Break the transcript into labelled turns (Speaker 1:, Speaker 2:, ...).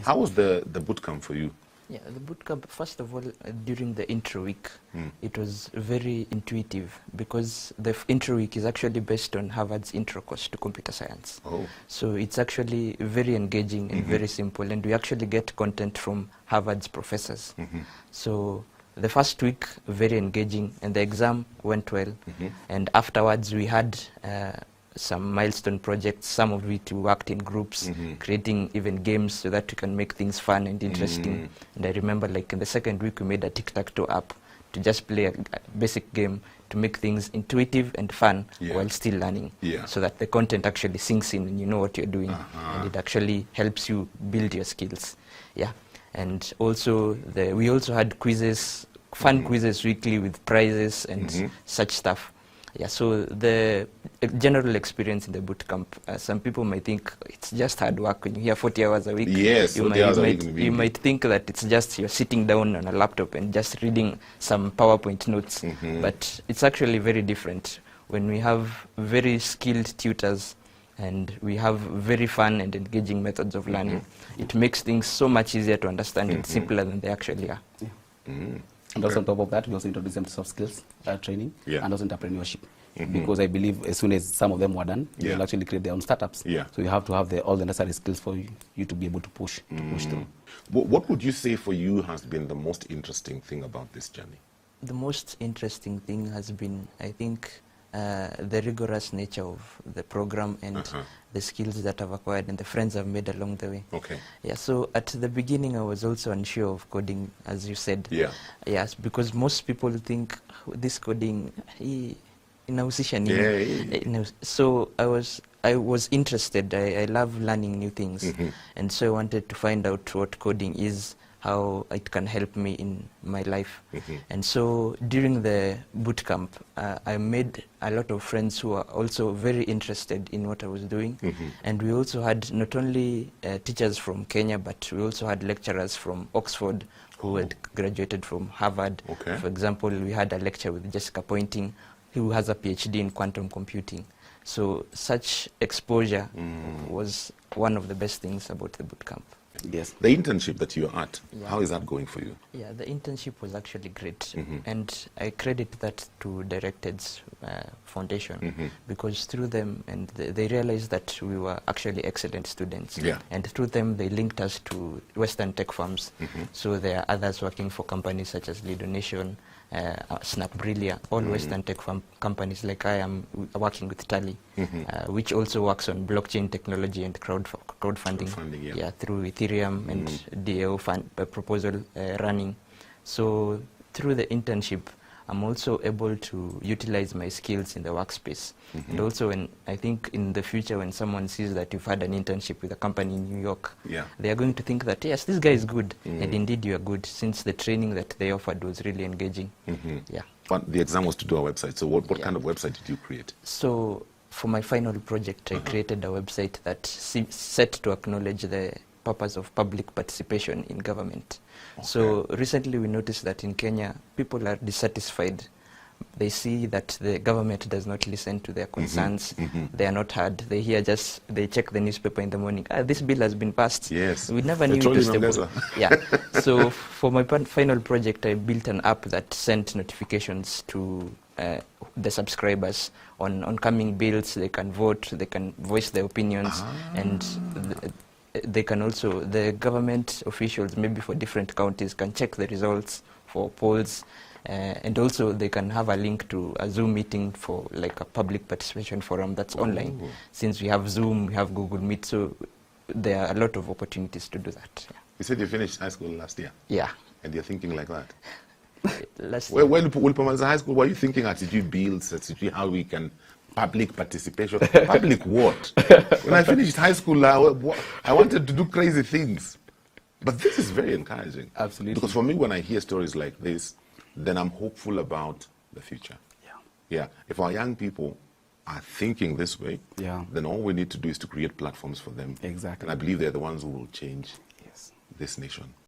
Speaker 1: Yes.
Speaker 2: How was the boot camp for you?
Speaker 3: Yeah, the bootcamp, first of all, during the intro week, it was very intuitive because the intro week is actually based on Harvard's intro course to computer science.
Speaker 2: Oh.
Speaker 3: So it's actually very engaging and very simple, and we actually get content from Harvard's professors. So the first week, very engaging, and the exam went well. And afterwards, we had some milestone projects, some of it we worked in groups, creating even games so that we can make things fun and interesting. And I remember like in the second week we made a tic-tac-toe app to just play a basic game to make things intuitive and fun while still learning, so that the content actually sinks in and you know what you're doing, and it actually helps you build your skills. Yeah, and also we also had quizzes, fun quizzes weekly with prizes and such stuff. Yeah, so the general experience in the boot camp, some people might think it's just hard work. When you hear 40 hours a week,
Speaker 2: yes,
Speaker 3: you might think that it's just you're sitting down on a laptop and just reading some PowerPoint notes. But it's actually very different. When we have very skilled tutors and we have very fun and engaging methods of learning, it makes things so much easier to understand and simpler than they actually are.
Speaker 1: And also on top of that, we also introduced them to soft skills training and also entrepreneurship. Because I believe as soon as some of them were done, they will actually create their own startups. So you have to have all the necessary skills for you to be able to push through.
Speaker 2: What would you say for you has been the most interesting thing about this journey?
Speaker 3: The most interesting thing has been, I think, the rigorous nature of the program and the skills that I've acquired and the friends I've made along the way.
Speaker 2: Okay.
Speaker 3: Yeah, so at the beginning I was also unsure of coding, as you said.
Speaker 2: Yeah.
Speaker 3: Yes, because most people think this coding, so I was interested. I love learning new things, and so I wanted to find out what coding is, how it can help me in my life. And so during the boot camp, I made a lot of friends who are also very interested in what I was doing. And we also had not only teachers from Kenya, but we also had lecturers from Oxford who had graduated from Harvard. For example, we had a lecture with Jessica Pointing, who has a PhD in quantum computing. So such exposure was one of the best things about the boot camp.
Speaker 2: Yes. The internship that you're at, how is that going for you?
Speaker 3: Yeah, the internship was actually great. And I credit that to Directed's foundation, because through them, and they realized that we were actually excellent students. And through them, they linked us to Western tech firms. So there are others working for companies such as Lido Nation, Snapbrilia, all Western tech companies, like I am working with Tally, which also works on blockchain technology and crowdfunding, through Ethereum and DAO proposal running. So through the internship, I'm also able to utilize my skills in the workspace. And also, I think in the future, when someone sees that you've had an internship with a company in New York, they are going to think that, yes, this guy is good. And indeed, you are good, since the training that they offered was really engaging.
Speaker 2: But the exam was to do a website. So what kind of website did you create?
Speaker 3: So for my final project, I created a website that set to acknowledge the purpose of public participation in government. So recently we noticed that in Kenya, people are dissatisfied. They see that the government does not listen to their concerns. They are not heard. They they check the newspaper in the morning. This bill has been passed.
Speaker 2: Yes.
Speaker 3: We never knew it was stable. So for my final project, I built an app that sent notifications to the subscribers on coming bills. They can vote, they can voice their opinions, and they can also, the government officials, maybe for different counties, can check the results for polls, and also they can have a link to a Zoom meeting for like a public participation forum that's online. Since we have Zoom, we have Google Meet, so there are a lot of opportunities to do that.
Speaker 2: You said you finished high school last year?
Speaker 3: Yeah.
Speaker 2: And you're thinking like that?
Speaker 3: When
Speaker 2: Ulpamaza High School, were you thinking attitude builds, attitude how we can public participation? Public what? When I finished high school, I wanted to do crazy things. But this is very encouraging.
Speaker 1: Absolutely.
Speaker 2: Because for me, when I hear stories like this, then I'm hopeful about the future. Yeah. If our young people are thinking this way, then all we need to do is to create platforms for them.
Speaker 1: Exactly.
Speaker 2: And I believe they're the ones who will change this nation.